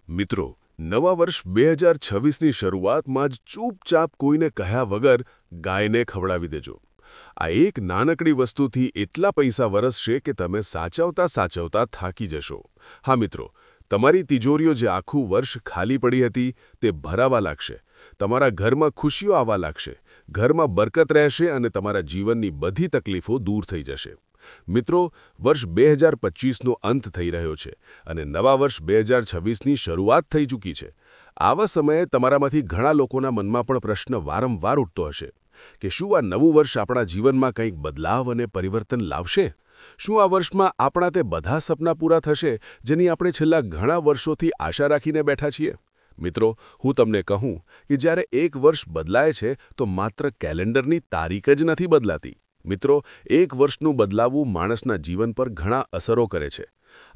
મિત્રો, નવા વર્ષ 2026ની શરૂઆતમાં જ ચૂપચાપ કોઈને કહ્યા વગર ગાયને ખવડાવી દેજો. આ એક નાનકડી વસ્તુથી એટલા પૈસા વરસશે કે તમે સાચવતા સાચવતા થાકી જશો. હા મિત્રો, તમારી તિજોરીઓ જે આખું વર્ષ ખાલી પડી હતી તે ભરાવા લાગશે. તમારા ઘરમાં ખુશીઓ આવવા લાગશે, ઘરમાં બરકત રહેશે અને તમારા જીવનની બધી તકલીફો દૂર થઈ જશે. મિત્રો, વર્ષ 2025નો અંત થઈ રહ્યો છે અને નવા વર્ષ 2026ની શરૂઆત થઈ ચૂકી છે. આવા સમયે તમારામાંથી ઘણા લોકોના મનમાં પણ પ્રશ્ન વારંવાર ઉઠતો હશે કે શું આ નવું વર્ષ આપણા જીવનમાં કંઈક બદલાવ અને પરિવર્તન લાવશે? શું આ વર્ષમાં આપણા તે બધા સપના પૂરા થશે જેની આપણે છેલ્લા ઘણા વર્ષોથી આશા રાખીને બેઠા છીએ? મિત્રો, હું તમને કહું કે જ્યારે એક વર્ષ બદલાય છે તો માત્ર કેલેન્ડરની તારીખ જ નથી બદલાતી. મિત્રો, એક વર્ષનું બદલાવું માણસના જીવન પર ઘણા અસરો કરે છે.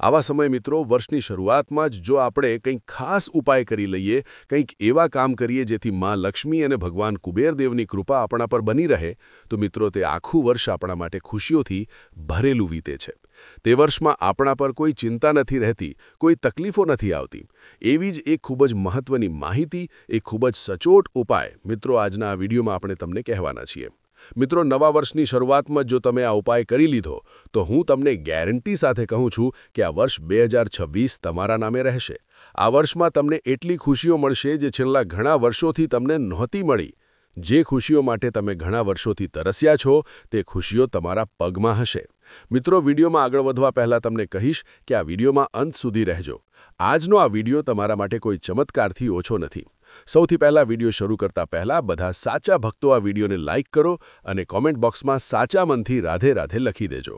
આવા સમયે મિત્રો, વર્ષની શરૂઆતમાં જ જો આપણે કંઈક ખાસ ઉપાય કરી લઈએ, કંઈક એવા કામ કરીએ જેથી માં લક્ષ્મી અને ભગવાન કુબેરદેવની કૃપા આપણા પર બની રહે, તો મિત્રો તે આખું વર્ષ આપણા માટે ખુશીઓથી ભરેલું વીતે છે. તે વર્ષમાં આપણા પર કોઈ ચિંતા નથી રહેતી, કોઈ તકલીફો નથી આવતી. એવી જ એક ખૂબ જ મહત્વની માહિતી, એક ખૂબ જ સચોટ ઉપાય મિત્રો આજના આ વિડીયોમાં આપણે તમને કહેવાના છીએ. મિત્રો, નવા વર્ષની શરૂઆતમાં જો તમે આ ઉપાય કરી લીધો તો હું તમને ગેરંટી સાથે કહું છું કે આ વર્ષ 2026 તમારા નામે રહેશે. આ વર્ષમાં તમને એટલી ખુશીઓ મળશે જે છેલ્લા ઘણા વર્ષોથી તમને નહોતી મળી. જે ખુશીઓ માટે તમે ઘણા વર્ષોથી તરસ્યા છો તે ખુશીઓ તમારા પગમાં હશે. મિત્રો, વિડીયોમાં આગળ વધવા પહેલાં તમને કહીશ કે આ વિડીયોમાં અંત સુધી રહેજો. આજનો આ વિડીયો તમારા માટે કોઈ ચમત્કારથી ઓછો નથી. સૌથી પહેલાં વિડીયો શરૂ કરતા પહેલાં બધા સાચા ભક્તો આ વિડીયોને લાઇક કરો અને કોમેન્ટ બોક્સમાં સાચા મનથી રાધે રાધે લખી દેજો.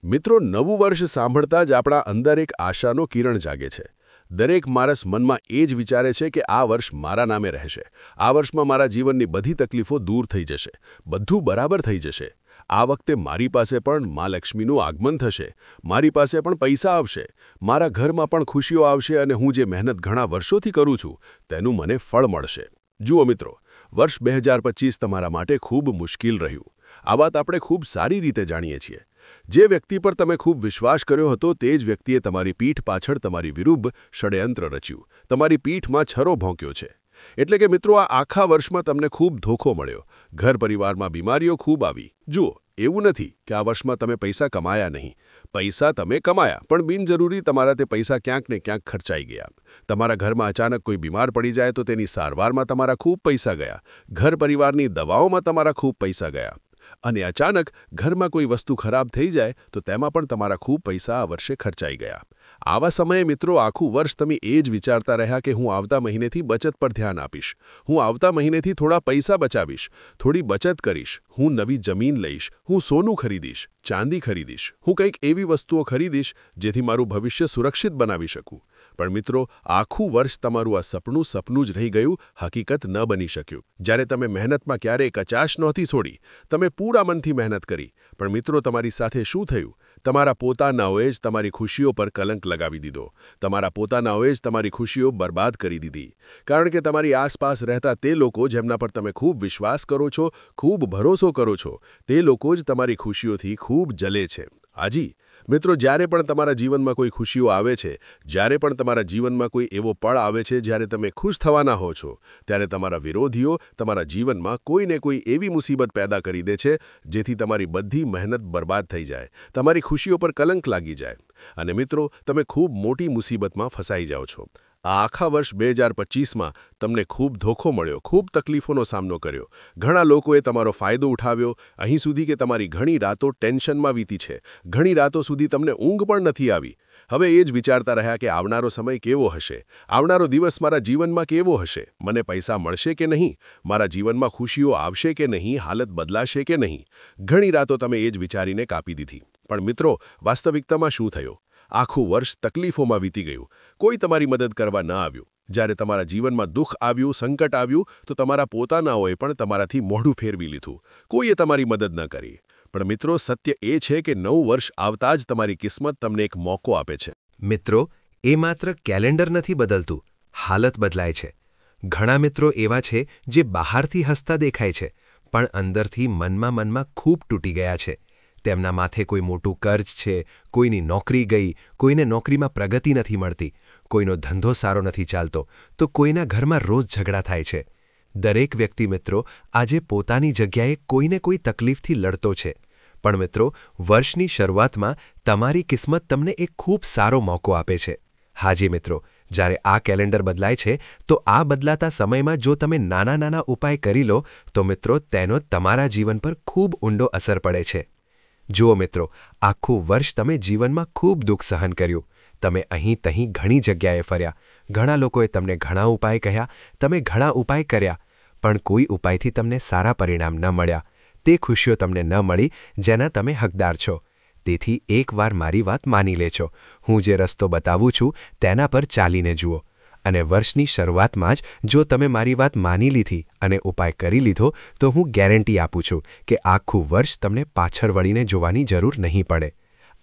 મિત્રો, નવું વર્ષ સાંભળતા જ આપણા અંદર એક આશાનો કિરણ જાગે છે. દરેક માણસ મનમાં એ જ વિચારે છે કે આ વર્ષ મારા નામે રહેશે. આ વર્ષમાં મારા જીવનની બધી તકલીફો દૂર થઈ જશે, બધું બરાબર થઈ જશે. આ વખતે મારી પાસે પણ માં લક્ષ્મીનું આગમન થશે, મારી પાસે પણ પૈસા આવશે, મારા ઘરમાં પણ ખુશીઓ આવશે અને હું જે મહેનત ઘણા વર્ષોથી કરું છું તેનું મને ફળ મળશે. જુઓ મિત્રો, વર્ષ 2025 તમારા માટે ખૂબ મુશ્કેલ રહ્યું. આ વાત આપણે ખૂબ સારી રીતે જાણીએ છીએ. જે વ્યક્તિ પર તમે ખૂબ વિશ્વાસ કર્યો હતો તે જ વ્યક્તિએ તમારી પીઠ પાછળ તમારી વિરુદ્ધ ષડયંત્ર રચ્યું, તમારી પીઠમાં છરો ભોંક્યો છે. એટલે કે મિત્રો, આ આખા વર્ષમાં તમને ખૂબ ધોખો મળ્યો, ઘર પરિવારમાં બીમારીઓ ખૂબ આવી. જુઓ, એવું નથી કે આ વર્ષમાં તમે પૈસા કમાયા નહીં. પૈસા તમે કમાયા, પણ બિનજરૂરી તમારા તે પૈસા ક્યાંક ને ક્યાંક ખર્ચાઈ ગયા. તમારા ઘરમાં અચાનક કોઈ બીમાર પડી જાય તો તેની સારવારમાં તમારા ખૂબ પૈસા ગયા. ઘર પરિવારની દવાઓમાં તમારા ખૂબ પૈસા ગયા. અને અચાનક ઘરમાં કોઈ વસ્તુ ખરાબ થઈ જાય તો તેમાં પણ તમારા ખૂબ પૈસા આ વર્ષે ખર્ચાઈ ગયા. આવા સમયે મિત્રો, આખું વર્ષ તમે એ જ વિચારતા રહ્યા કે હું આવતા મહિનેથી બચત પર ધ્યાન આપીશ, હું આવતા મહિનેથી થોડા પૈસા બચાવીશ, થોડી બચત કરીશ, હું નવી જમીન લઈશ, હું સોનું ખરીદીશ, ચાંદી ખરીદીશ, હું કંઈક એવી વસ્તુઓ ખરીદીશ જેથી મારું ભવિષ્ય સુરક્ષિત બનાવી શકું. પણ મિત્રો, આખું વર્ષ તમારું આ સપનું જ રહી ગયું, હકીકત ન બની શક્યું. જ્યારે તમે મહેનતમાં ક્યારેય કચાશ નહોતી છોડી, તમે પૂરા મનથી મહેનત કરી, પણ મિત્રો તમારી સાથે શું થયું? તમારા પોતાનાઓએ જ તમારી ખુશીઓ પર કલંક લગાવી દીધો. તમારા પોતાનાઓએ જ તમારી ખુશીઓ બરબાદ કરી દીધી. કારણ કે તમારી આસપાસ રહેતા તે લોકો જેમના પર તમે ખૂબ વિશ્વાસ કરો છો, ખૂબ ભરોસો કરો છો, તે લોકો જ તમારી ખુશીઓથી ખૂબ જલે છે. હાજી મિત્રો, જ્યારે પણ તમારા જીવનમાં કોઈ ખુશીઓ આવે છે, જ્યારે પણ તમારા જીવનમાં કોઈ એવો પળ આવે છે જ્યારે તમે ખુશ થવાના હો છો, ત્યારે તમારા વિરોધીઓ તમારા જીવનમાં કોઈને કોઈ એવી મુસીબત પેદા કરી દે છે જેથી તમારી બધી મહેનત બરબાદ થઈ જાય, તમારી ખુશીઓ પર કલંક લાગી જાય અને મિત્રો તમે ખૂબ મોટી મુસીબતમાં ફસાઈ જાઓ છો. આ આખા વર્ષ 2025માં તમને ખૂબ ધોખો મળ્યો, ખૂબ તકલીફોનો સામનો કર્યો. ઘણા લોકોએ તમારો ફાયદો ઉઠાવ્યો, અહીં સુધી કે તમારી ઘણી રાતો ટેન્શનમાં વીતી છે, ઘણી રાતો સુધી તમને ઊંઘ પણ નથી આવી. હવે એ જ વિચારતા રહ્યા કે આવનારો સમય કેવો હશે, આવનારો દિવસ મારા જીવનમાં કેવો હશે, મને પૈસા મળશે કે નહીં, મારા જીવનમાં ખુશીઓ આવશે કે નહીં, હાલત બદલાશે કે નહીં. ઘણી રાતો તમે એ જ વિચારીને કાપી દીધી. પણ મિત્રો, વાસ્તવિકતામાં શું થયું? આખું વર્ષ તકલીફોમાં વીતી ગયું. કોઈ તમારી મદદ કરવા ન આવ્યું. જ્યારે તમારા જીવનમાં દુઃખ આવ્યું, સંકટ આવ્યું તો તમારા પોતાનાઓએ પણ તમારાથી મોઢું ફેરવી લીધું. કોઈએ તમારી મદદ ન કરી. પણ મિત્રો, સત્ય એ છે કે નવું વર્ષ આવતા જ તમારી કિસ્મત તમને એક મોકો આપે છે. મિત્રો, એ માત્ર કેલેન્ડર નથી બદલતું, હાલત બદલાય છે. ઘણા મિત્રો એવા છે જે બહારથી હસતા દેખાય છે, પણ અંદરથી મનમાં ખૂબ તૂટી ગયા છે. તેમના માથે કોઈ મોટું કર્જ છે, કોઈની નોકરી ગઈ, કોઈને નોકરીમાં પ્રગતિ નથી મળતી, કોઈનો ધંધો સારો નથી ચાલતો તો કોઈના ઘરમાં રોજ ઝઘડા થાય છે. દરેક વ્યક્તિ મિત્રો આજે પોતાની જગ્યાએ કોઈને કોઈ તકલીફથી લડતો છે. પણ મિત્રો, વર્ષની શરૂઆતમાં તમારી કિસ્મત તમને એક ખૂબ સારો મોકો આપે છે. હાજી મિત્રો, જ્યારે આ કેલેન્ડર બદલાય છે તો આ બદલાતા સમયમાં જો તમે નાના નાના ઉપાય કરી લો તો મિત્રો તેનો તમારા જીવન પર ખૂબ ઊંડો અસર પડે છે. જુઓ મિત્રો, આખું વર્ષ તમે જીવનમાં ખૂબ દુઃખ સહન કર્યું. તમે અહીં તહીં ઘણી જગ્યાએ ફર્યા. ઘણા લોકોએ તમને ઘણા ઉપાય કહ્યા, તમે ઘણા ઉપાય કર્યા, પણ કોઈ ઉપાયથી તમને સારા પરિણામ ન મળ્યા. તે ખુશીઓ તમને ન મળી જેના તમે હકદાર છો. તેથી એકવાર મારી વાત માની લેજો. હું જે રસ્તો બતાવું છું તેના પર ચાલીને જુઓ. અને વર્ષની શરૂઆતમાં જ જો તમે મારી વાત માની લીધી અને ઉપાય કરી લીધો તો હું ગેરંટી આપું છું કે આખું વર્ષ તમને પાછળ વળીને જોવાની જરૂર નહીં પડે.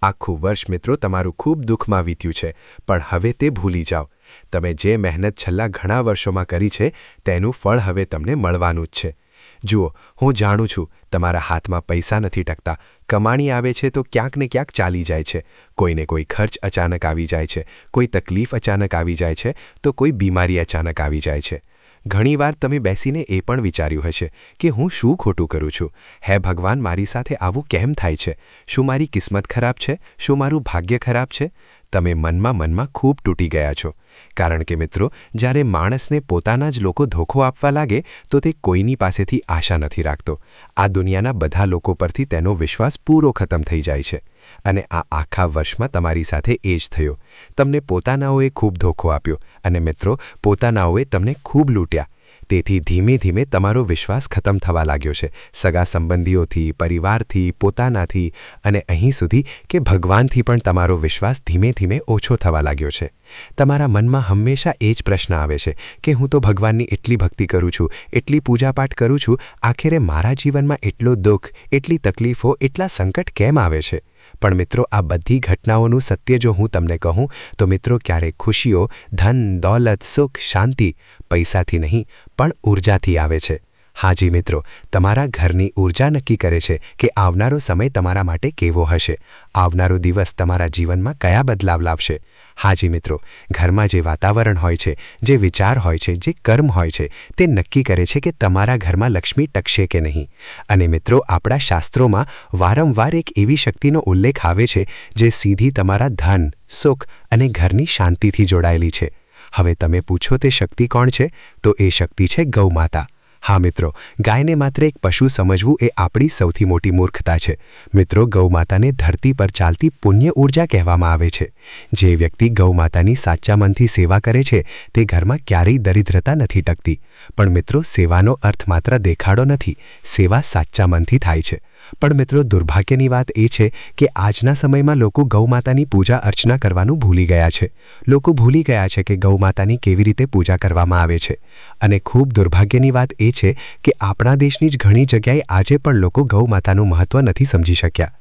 આખું વર્ષ મિત્રો તમારું ખૂબ દુઃખમાં વીત્યું છે, પણ હવે તે ભૂલી જાઓ. તમે જે મહેનત છેલ્લા ઘણા વર્ષોમાં કરી છે તેનું ફળ હવે તમને મળવાનું જ છે. જુઓ, હું જાણું છું તમારા હાથમાં પૈસા નથી ટકતા. કમાણી આવે છે તો ક્યાંક ને ક્યાંક ચાલી જાય છે. કોઈને કોઈ ખર્ચ અચાનક આવી જાય છે, કોઈ તકલીફ અચાનક આવી જાય છે, તો કોઈ બીમારી અચાનક આવી જાય છે. ઘણીવાર તમે બેસીને એ પણ વિચાર્યું હશે કે હું શું ખોટું કરું છું? હે ભગવાન, મારી સાથે આવું કેમ થાય છે? શું મારી કિસ્મત ખરાબ છે? શું મારું ભાગ્ય ખરાબ છે? તમે મનમાં ખૂબ તૂટી ગયા છો. કારણ કે મિત્રો, જ્યારે માણસને પોતાના જ લોકો ધોખો આપવા લાગે તો તે કોઈની પાસેથી આશા નથી રાખતો. આ દુનિયાના બધા લોકો પરથી તેનો વિશ્વાસ પૂરો ખતમ થઈ જાય છે. અને આ આખા વર્ષમાં તમારી સાથે એ જ થયો. તમને પોતાનાઓએ ખૂબ ધોખો આપ્યો અને મિત્રો, પોતાનાઓએ તમને ખૂબ લૂંટ્યા. તેથી ધીમે ધીમે તમારો વિશ્વાસ ખતમ થવા લાગ્યો છે. સગા સંબંધીઓથી, પરિવારથી, પોતાનાથી અને અહીં સુધી કે ભગવાનથી પણ તમારો વિશ્વાસ ધીમે ધીમે ઓછો થવા લાગ્યો છે. તમારા મનમાં હંમેશા એ જ પ્રશ્ન આવે છે કે હું તો ભગવાનની એટલી ભક્તિ કરું છું, એટલી પૂજાપાઠ કરું છું, આખરે મારા જીવનમાં એટલો દુઃખ, એટલી તકલીફો, એટલા સંકટ કેમ આવે છે? પણ મિત્રો, આ બધી ઘટનાઓનું સત્ય જો હું તમને કહું તો મિત્રો, ક્યારેક ખુશીઓ, ધન, દોલત, સુખ, શાંતિ પૈસાથી નહીં પણ ઊર્જાથી આવે છે. હાજી મિત્રો, તમારા ઘરની ઊર્જા નક્કી કરે છે કે આવનારો સમય તમારા માટે કેવો હશે. આવનારો દિવસ તમારા જીવનમાં કયા બદલાવ લાવશે. હાજી મિત્રો, ઘરમાં જે વાતાવરણ હોય છે, જે વિચાર હોય છે, જે કર્મ હોય છે, તે નક્કી કરે છે કે તમારા ઘરમાં લક્ષ્મી ટકશે કે નહીં. અને મિત્રો, આપણા શાસ્ત્રોમાં વારંવાર એક એવી શક્તિનો ઉલ્લેખ આવે છે જે સીધી તમારા ધન, સુખ અને ઘરની શાંતિથી જોડાયેલી છે. હવે તમે પૂછો તે શક્તિ કોણ છે? તો એ શક્તિ છે ગૌ માતા. હા મિત્રો, ગાયને માત્ર એક પશુ સમજવું એ આપણી સૌથી મોટી મૂર્ખતા છે. મિત્રો, ગૌ માતાને ધરતી પર ચાલતી પુણ્ય ઊર્જા કહેવામાં આવે છે. જે વ્યક્તિ ગૌ માતાની સાચા મનથી સેવા કરે છે તે ઘરમાં ક્યારેય દરિદ્રતા નથી ટકતી. પણ મિત્રો, સેવાનો અર્થ માત્ર દેખાડો નથી. સેવા સાચા મનથી થાય છે. પણ મિત્રો, દુર્ભાગ્યની વાત એ છે કે આજના સમયમાં લોકો ગૌ માતાની પૂજા અર્ચના કરવાનું ભૂલી ગયા છે. લોકો ભૂલી ગયા છે કે ગૌ માતાની કેવી રીતે પૂજા કરવામાં આવે છે. અને ખૂબ દુર્ભાગ્યની વાત એ છે કે આપણા દેશની જ ઘણી જગ્યાએ આજે પણ લોકો ગૌ માતાનું મહત્ત્વ નથી સમજી શક્યા.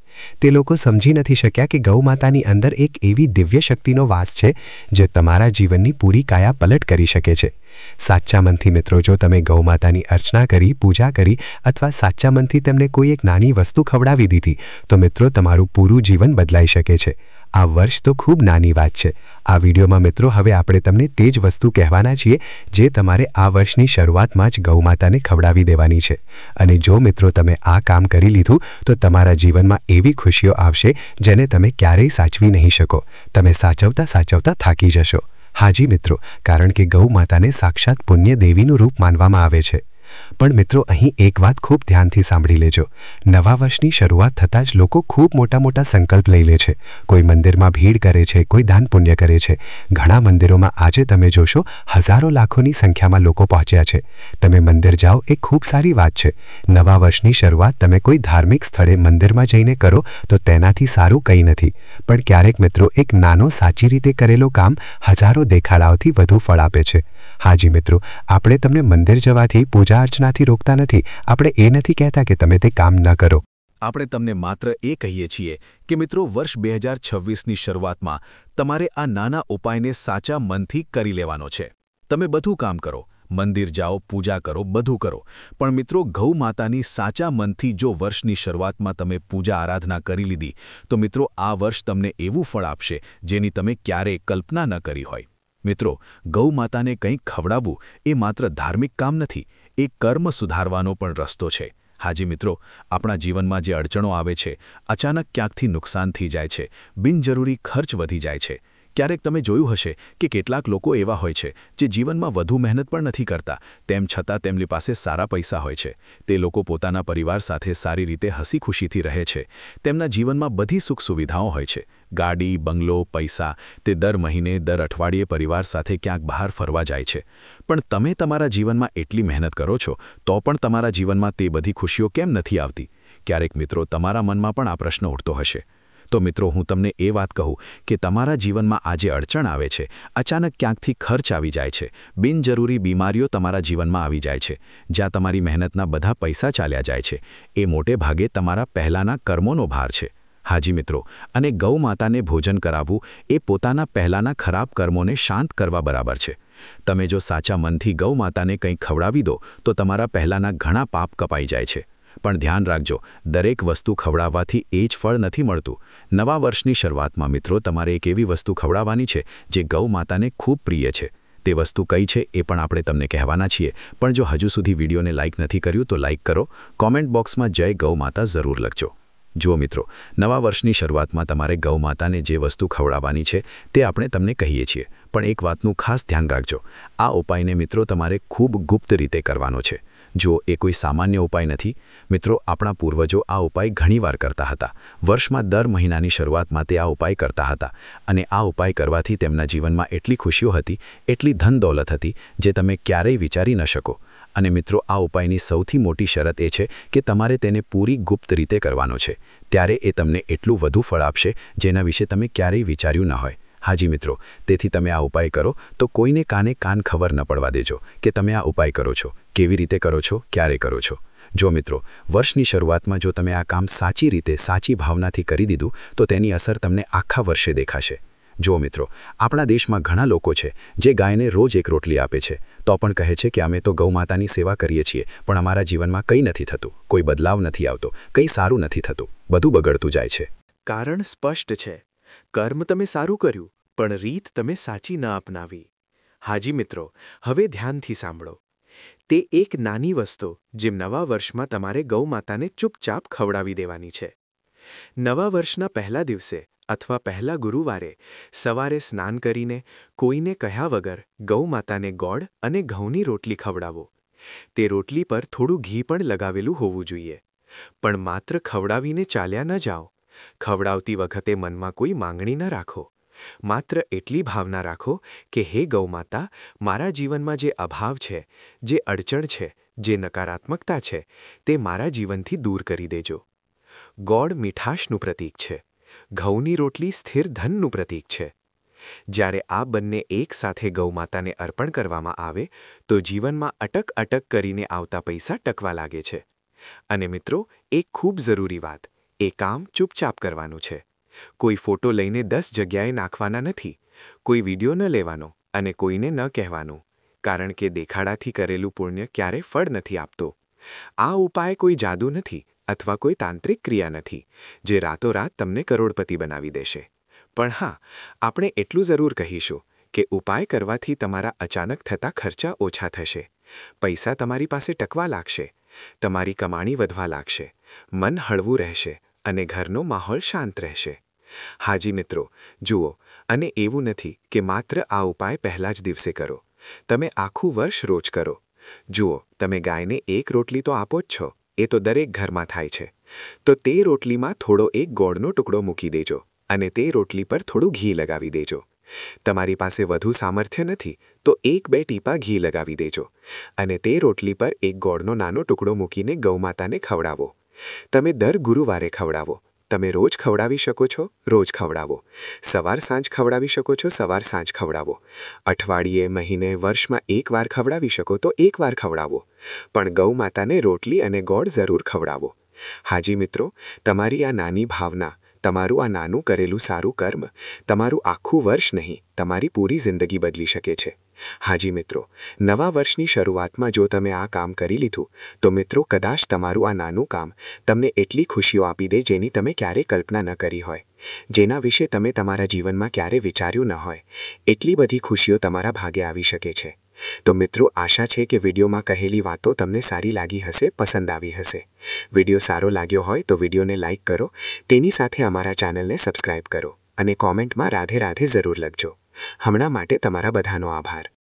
તે લોકો સમજી નથી શક્યા કે ગૌ માતાની અંદર એક એવી દિવ્ય શક્તિનો વાસ છે જે તમારા જીવનની પૂરી કાયા પલટ કરી શકે છે. સાચા મનથી મિત્રો, જો તમે ગૌ માતાની અર્ચના કરી, પૂજા કરી અથવા સાચા મનથી તેમને કોઈ એક નાની વસ્તુ ખવડાવી દીધી તો મિત્રો, તમારું પૂરું જીવન બદલાઈ શકે છે. આ વર્ષ તો ખૂબ નાની વાત છે. આ વિડીયોમાં મિત્રો હવે આપણે તમને તે જ વસ્તુ કહેવાના છીએ જે તમારે આ વર્ષની શરૂઆતમાં જ ગૌ માતાને ખવડાવી દેવાની છે. અને જો મિત્રો તમે આ કામ કરી લીધું તો તમારા જીવનમાં એવી ખુશીઓ આવશે જેને તમે ક્યારેય સાચવી નહીં શકો. તમે સાચવતા સાચવતા થાકી જશો. હાજી મિત્રો, કારણ કે ગૌ માતાને સાક્ષાત પુણ્ય દેવીનું રૂપ માનવામાં આવે છે. પણ મિત્રો, અહીં એક વાત ખૂબ ધ્યાનથી સાંભળી લેજો. નવા વર્ષની શરૂઆત થતાં જ લોકો ખૂબ મોટા મોટા સંકલ્પ લઈ લે છે. કોઈ મંદિરમાં ભીડ કરે છે, કોઈ દાન પુણ્ય કરે છે. ઘણા મંદિરોમાં આજે તમે જોશો હજારો લાખોની સંખ્યામાં લોકો પહોંચ્યા છે. તમે મંદિર જાઓ એ ખૂબ સારી વાત છે. નવા વર્ષની શરૂઆત તમે કોઈ ધાર્મિક સ્થળે મંદિરમાં જઈને કરો તો તેનાથી સારું કંઈ નથી. પણ ક્યારેક મિત્રો, એક નાનો સાચી રીતે કરેલો કામ હજારો દેખાડાઓથી વધુ ફળ આપે છે. હાજી મિત્રો, આપણે તમને મંદિર જવાથી, પૂજા અર્ચનાથી રોકતા નથી. આપણે એ નથી કહેતા કે તમે તે કામ ન કરો. આપણે તમને માત્ર એ કહીએ છીએ કે મિત્રો, વર્ષ 2026ની શરૂઆતમાં તમારે આ નાના ઉપાયને સાચા મનથી કરી લેવાનો છે. તમે બધું કામ કરો, મંદિર જાઓ, પૂજા કરો, બધું કરો. પણ મિત્રો, ગૌ માતાની સાચા મનથી જો વર્ષની શરૂઆતમાં તમે પૂજા આરાધના કરી લીધી તો મિત્રો, આ વર્ષ તમને એવું ફળ આપશે જેની તમે ક્યારેય કલ્પના ન કરી હોય. મિત્રો, ગૌ માતાને કંઈક ખવડાવવું એ માત્ર ધાર્મિક કામ નથી, એ કર્મ સુધારવાનો પણ રસ્તો છે. હાજી મિત્રો, આપણા જીવનમાં જે અડચણો આવે છે, અચાનક ક્યાંકથી નુકસાન થઈ જાય છે, બિનજરૂરી ખર્ચ વધી જાય છે. ક્યારેક તમે જોયું હશે કે કેટલાક લોકો એવા હોય છે જે જીવનમાં વધુ મહેનત પણ નથી કરતા, તેમ છતાં તેમની પાસે સારા પૈસા હોય છે. તે લોકો પોતાના પરિવાર સાથે સારી રીતે હસી ખુશીથી રહે છે. તેમના જીવનમાં બધી સુખ સુવિધાઓ હોય છે, ગાડી, બંગલો, પૈસા. તે દર મહિને, દર અઠવાડિયે પરિવાર સાથે ક્યાંક બહાર ફરવા જાય છે. પણ તમે તમારા જીવનમાં એટલી મહેનત કરો છો, તો પણ તમારા જીવનમાં તે બધી ખુશીઓ કેમ નથી આવતી? ક્યારેક મિત્રો, તમારા મનમાં પણ આ પ્રશ્ન ઉઠતો હશે. તો મિત્રો, હું તમને એ વાત કહું કે તમારા જીવનમાં આજે અડચણ આવે છે, અચાનક ક્યાંકથી ખર્ચ આવી જાય છે, બિનજરૂરી બીમારીઓ તમારા જીવનમાં આવી જાય છે, જ્યાં તમારી મહેનતના બધા પૈસા ચાલ્યા જાય છે, એ મોટે ભાગે તમારા પહેલાંના કર્મોનો ભાર છે. હાજી મિત્રો, અને ગૌ માતાને ભોજન કરાવવું એ પોતાના પહેલાંના ખરાબ કર્મોને શાંત કરવા બરાબર છે. તમે જો સાચા મનથી ગૌ માતાને કંઈક ખવડાવી દો તો તમારા પહેલાંના ઘણા પાપ કપાઈ જાય છે. પણ ધ્યાન રાખજો, દરેક વસ્તુ ખવડાવવાથી એ જ ફળ નથી મળતું. નવા વર્ષની શરૂઆતમાં મિત્રો, તમારે એક એવી વસ્તુ ખવડાવવાની છે જે ગૌ માતાને ખૂબ પ્રિય છે. તે વસ્તુ કઈ છે એ પણ આપણે તમને કહેવાના છીએ. પણ જો હજુ સુધી વિડીયોને લાઇક નથી કર્યું તો લાઇક કરો, કોમેન્ટ બોક્સમાં જય ગૌ માતા જરૂર લખજો. જુઓ મિત્રો, નવા વર્ષની શરૂઆતમાં તમારે ગૌ માતાને જે વસ્તુ ખવડાવવાની છે તે આપણે તમને કહીએ છીએ. પણ એક વાતનું ખાસ ધ્યાન રાખજો, આ ઉપાયને મિત્રો તમારે ખૂબ ગુપ્ત રીતે કરવાનો છે. જો એ કોઈ સામાન્ય ઉપાય નથી. મિત્રો, આપણા પૂર્વજો આ ઉપાય ઘણીવાર કરતા હતા. વર્ષમાં દર મહિનાની શરૂઆતમાં તે આ ઉપાય કરતા હતા, અને આ ઉપાય કરવાથી તેમના જીવનમાં એટલી ખુશીઓ હતી, એટલી ધન દોલત હતી, જે તમે ક્યારેય વિચારી ન શકો. અને મિત્રો, આ ઉપાયની સૌથી મોટી શરત એ છે કે તમારે તેને પૂરી ગુપ્ત રીતે કરવાનો છે. ત્યારે એ તમને એટલું વધુ ફળ આપશે જેના વિશે તમે ક્યારેય વિચાર્યું ન હોય. હાજી મિત્રો, તેથી તમે આ ઉપાય કરો તો કોઈને કાન ખબર ન પડવા દેજો કે તમે આ ઉપાય કરો છો, કેવી રીતે કરો છો, ક્યારે કરો છો. જો મિત્રો, વર્ષની શરૂઆતમાં જો તમે આ કામ સાચી રીતે, સાચી ભાવનાથી કરી દીધું તો તેની અસર તમને આખા વર્ષે દેખાશે. જો મિત્રો, આપણા દેશમાં ઘણા લોકો છે જે ગાયને રોજ એક રોટલી આપે છે, તો પણ કહે છે કે અમે તો ગૌ માતાની સેવા કરીએ છીએ, પણ અમારા જીવનમાં કંઈ નથી થતું, કોઈ બદલાવ નથી આવતો, કંઈ સારું નથી થતું, બધું બગડતું જાય છે. કારણ સ્પષ્ટ છે. કર્મ તમે સારું કર્યું, પણ રીત તમે સાચી ન અપનાવી. હાજી મિત્રો, હવે ધ્યાનથી સાંભળો. તે એક નાની વસ્તુ જેમ નવા વર્ષમાં તમારે ગૌ માતાને ચૂપચાપ ખવડાવી દેવાની છે. નવા વર્ષના પહેલા દિવસે અથવા પહેલા ગુરુવારે સવારે સ્નાન કરીને કોઈને કહ્યા વગર ગૌ માતાને ગોળ અને ઘઉંની રોટલી ખવડાવો. તે રોટલી પર થોડું ઘી પણ લગાવેલું હોવું જોઈએ. પણ માત્ર ખવડાવીને ચાલ્યા ન જાઓ. ખવડાવતી વખતે મનમાં કોઈ માંગણી ન રાખો. માત્ર એટલી ભાવના રાખો કે હે ગૌ માતા, મારા જીવનમાં જે અભાવ છે, જે અડચણ છે, જે નકારાત્મકતા છે, તે મારા જીવનથી દૂર કરી દેજો. ગોળ મીઠાશનું પ્રતીક છે. ઘઉંની રોટલી સ્થિર ધનનું પ્રતીક છે. જ્યારે આ બંને એક સાથે ગૌ માતાને અર્પણ કરવામાં આવે તો જીવનમાં અટક કરીને આવતા પૈસા ટકવા લાગે છે. અને મિત્રો, એક ખૂબ જરૂરી વાત, એ કામ ચૂપચાપ કરવાનું છે. કોઈ ફોટો લઈને 10 જગ્યાએ નાખવાના નથી, કોઈ વિડીયો ન લેવાનો અને કોઈને ન કહેવાનું, કારણ કે દેખાડાથી કરેલું પુણ્ય ક્યારે ફળ નથી આપતો. આ ઉપાય કોઈ જાદુ નથી અથવા કોઈ તાંત્રિક ક્રિયા નથી જે રાતોરાત તમને કરોડપતિ બનાવી દેશે. પણ હા, આપણે એટલું જરૂર કહીશું કે ઉપાય કરવાથી તમારા અચાનક થતા ખર્ચા ઓછા થશે, પૈસા તમારી પાસે ટકવા લાગશે, તમારી કમાણી વધવા લાગશે, મન હળવું રહેશે અને ઘરનો માહોલ શાંત રહેશે. હાજી મિત્રો, જુઓ, અને એવું નથી કે માત્ર આ ઉપાય પહેલા જ દિવસે કરો. તમે આખું વર્ષ રોજ કરો. જુઓ, તમે ગાયને એક રોટલી તો આપો જ છો, એ તો દરેક ઘરમાં થાય છે. તો તે રોટલીમાં થોડો એક ગોળનો ટુકડો મૂકી દેજો અને તે રોટલી પર થોડું ઘી લગાવી દેજો. તમારી પાસે વધુ સામર્થ્ય નથી તો 1-2 ટીપા ઘી લગાવી દેજો અને તે રોટલી પર એક ગોળનો નાનો ટુકડો મૂકીને ગૌ માતાને ખવડાવો. તમે દર ગુરુવારે ખવડાવો. તમે રોજ ખવડાવી શકો છો, રોજ ખવડાવો. સવાર સાંજ ખવડાવી શકો છો, સવાર સાંજ ખવડાવો. અઠવાડિયે, મહિને, વર્ષમાં એકવાર ખવડાવી શકો તો એકવાર ખવડાવો. પણ ગૌ માતાને રોટલી અને ગોળ જરૂર ખવડાવો. હાજી મિત્રો, તમારી આ નાની ભાવના, તમારું આ નાનું કરેલું સારું કર્મ તમારું આખું વર્ષ નહીં, તમારી પૂરી જિંદગી બદલી શકે છે. હાજી મિત્રો, નવા વર્ષની શરૂઆતમાં જો તમે આ કામ કરી લીધું તો મિત્રો, કદાચ તમારું આ નાનું કામ તમને એટલી ખુશીઓ આપી દે જેની તમે ક્યારેય કલ્પના ન કરી હોય. જેના વિશે તમે તમારા જીવનમાં ક્યારે વિચાર્યું ન હોય એટલી બધી ખુશીઓ તમારા ભાગે આવી શકે છે. તો મિત્રો, આશા છે કે વિડીયોમાં કહેલી વાતો તમને સારી લાગી હશે, પસંદ આવી હશે. વિડીયો સારો લાગ્યો હોય તો વિડીયોને લાઇક કરો, તેની સાથે અમારા ચેનલને સબસ્ક્રાઇબ કરો અને કોમેન્ટમાં રાધે રાધે જરૂર લખજો. હમણાં માટે તમારા બધાનો આભાર.